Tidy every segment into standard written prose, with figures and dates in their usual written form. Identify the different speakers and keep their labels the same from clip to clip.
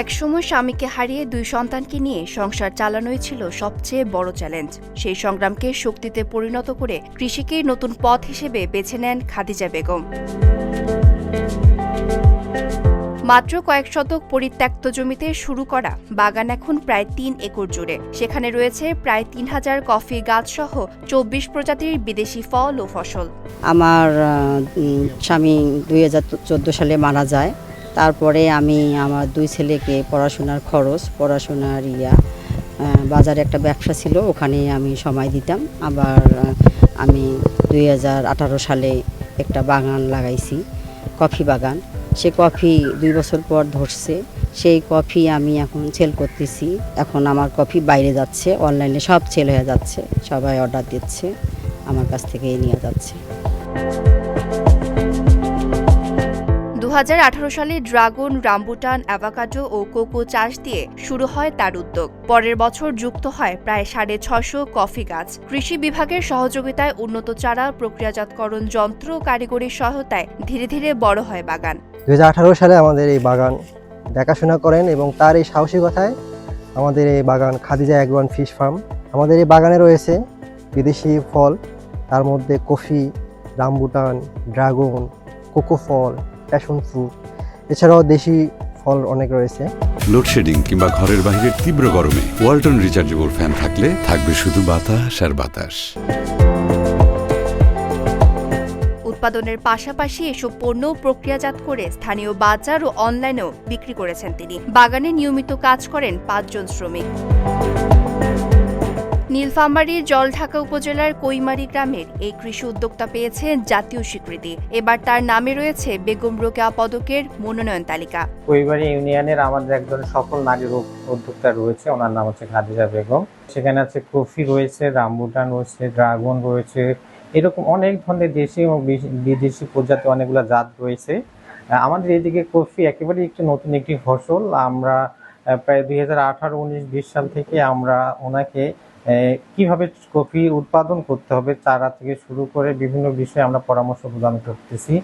Speaker 1: একসময় স্বামীকে হারিয়ে 2 সন্তানকে নিয়ে সংসার চালানোই ছিল সবচেয়ে বড় চ্যালেঞ্জ। সেই সংগ্রামকে শক্তিতে পরিণত করে কৃষিকেই নতুন পথ হিসেবে বেছে নেন খাদিজা বেগম। মাত্র কয়েক শতক পরিত্যক্ত জমিতে শুরু করা বাগান এখন প্রায় 3 একর জুড়ে। সেখানে রয়েছে প্রায় 3000 কফি গাছসহ 24 প্রজাতির বিদেশি ফল ও ফসল।
Speaker 2: আমার স্বামী 2014 সালে মারা যায়। তারপরে আমি আমার 2 ছেলেকে পড়াশোনার খরচ, পড়াশোনার বাজারে একটা ব্যবসা ছিল, ওখানে আমি সময় দিতাম। আবার আমি 2018 সালে একটা বাগান লাগাইছি, কফি বাগান। সে কফি 2 বছর পর ধরছে। সেই কফি আমি এখন সেল করতেছি। এখন আমার কফি বাইরে যাচ্ছে, অনলাইনে সব সেল হয়ে যাচ্ছে, সবাই অর্ডার দিচ্ছে, আমার কাছ থেকে নিয়ে যাচ্ছে।
Speaker 1: 2018 সালে ড্রাগন, রামবুটান, অ্যাভোকাডো ও কোকো চাষ দিয়ে শুরু হয় তার উদ্যোগ। পরের বছর যুক্ত হয় প্রায় 650 কফি গাছ। কৃষি বিভাগের সহযোগিতায় উন্নত চারা, প্রক্রিয়াজাতকরণ যন্ত্র ও কারিগরি সহায়তায় ধীরে ধীরে বড় হয় বাগান।
Speaker 3: 2018 সালে আমাদের এই বাগান দেখাশোনা করেন এবং তার এই সাহসিকতায় আমাদের এই বাগান Khadija agro and fish farm. আমাদের এই বাগানে রয়েছে বিদেশি ফল, তার মধ্যে কফি, রামবুটান, ড্রাগন, কোকো ফল, প্যাশন ফ্রুট, এছাড়াও দেশি ফল অনেক রয়েছে।
Speaker 4: লোডশেডিং কিংবা ঘরের বাইরের তীব্র গরমে ওয়ালটন রিচার্জেবল ফ্যান থাকলে থাকবে শুধু বাতাস আর বাতাস।
Speaker 1: উৎপাদনের পাশাপাশি এসব পণ্য প্রক্রিয়াজাত করে স্থানীয় বাজার ও অনলাইনেও বিক্রি করেছেন তিনি। বাগানে নিয়মিত কাজ করেন 5 জন শ্রমিক। নীলফামারীর জলঢাকা উপজেলার কৈমারী গ্রামের এই কৃষি উদ্যোক্তা পেয়েছে জাতীয় স্বীকৃতি। এবার তার নামে রয়েছে বেগম রোকেয়া পদকের মনোনয়ন তালিকা।
Speaker 5: কৈমারী ইউনিয়নের আমাদের একজন সফল নারী উদ্যোক্তা রয়েছে, ওনার নাম হচ্ছে খাদিজা বেগম। সেখানে আছে কফি রয়েছে, রামবুটান রয়েছে, ড্রাগন রয়েছে, এরকম অনেক ধরনের দেশি এবং বিদেশি প্রজাতি অনেকগুলো জাত রয়েছে। আমাদের এদিকে কফি একেবারে নতুন একটি ফসল। আমরা প্রায় 2018, 19, 20 সাল থেকে আমরা ওনাকে কিভাবে কফি উৎপাদন করতে হবে চারা থেকে শুরু করে বিভিন্ন বিষয়ে আমরা পরামর্শ প্রদান করতেছি।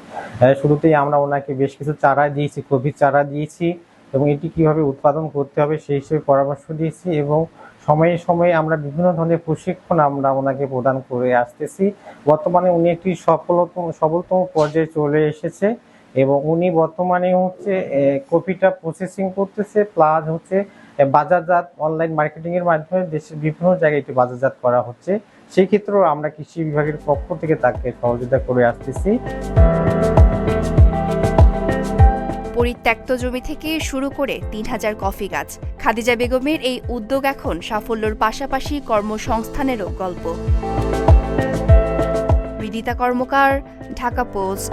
Speaker 5: শুরুতেই আমরা ওনাকে বেশ কিছু চারা দিয়েছি, কফি চারা দিয়েছি এবং এটি কিভাবে উৎপাদন করতে হবে সেই হিসেবে পরামর্শ দিয়েছি এবং সময়ে সময়ে আমরা বিভিন্ন ধরনের প্রশিক্ষণ আমরা ওনাকে প্রদান করে আসতেছি। বর্তমানে উনি একটি সফলতম পর্যায়ে চলে এসেছে এবং উনি বর্তমানে কফিটা প্রসেসিং করতেছে, প্লাস বাজারজাত অনলাইন মার্কেটিং এর মাধ্যমে দেশের বিভিন্ন জায়গায় এটি বাজারজাত করা হচ্ছে। সেই ক্ষেত্রেও আমরা কৃষি বিভাগের পক্ষ থেকে তাকে সহযোগিতা করে আসতেছি।
Speaker 1: পরিত্যক্ত জমি থেকে শুরু করে 3000 কফি গাছ। খাদিজা বেগমের এই উদ্যোগ এখন সাফল্যের পাশাপাশি কর্মসংস্থানেরও গল্প। বিদিতা কর্মকার, ঢাকা পোস্ট।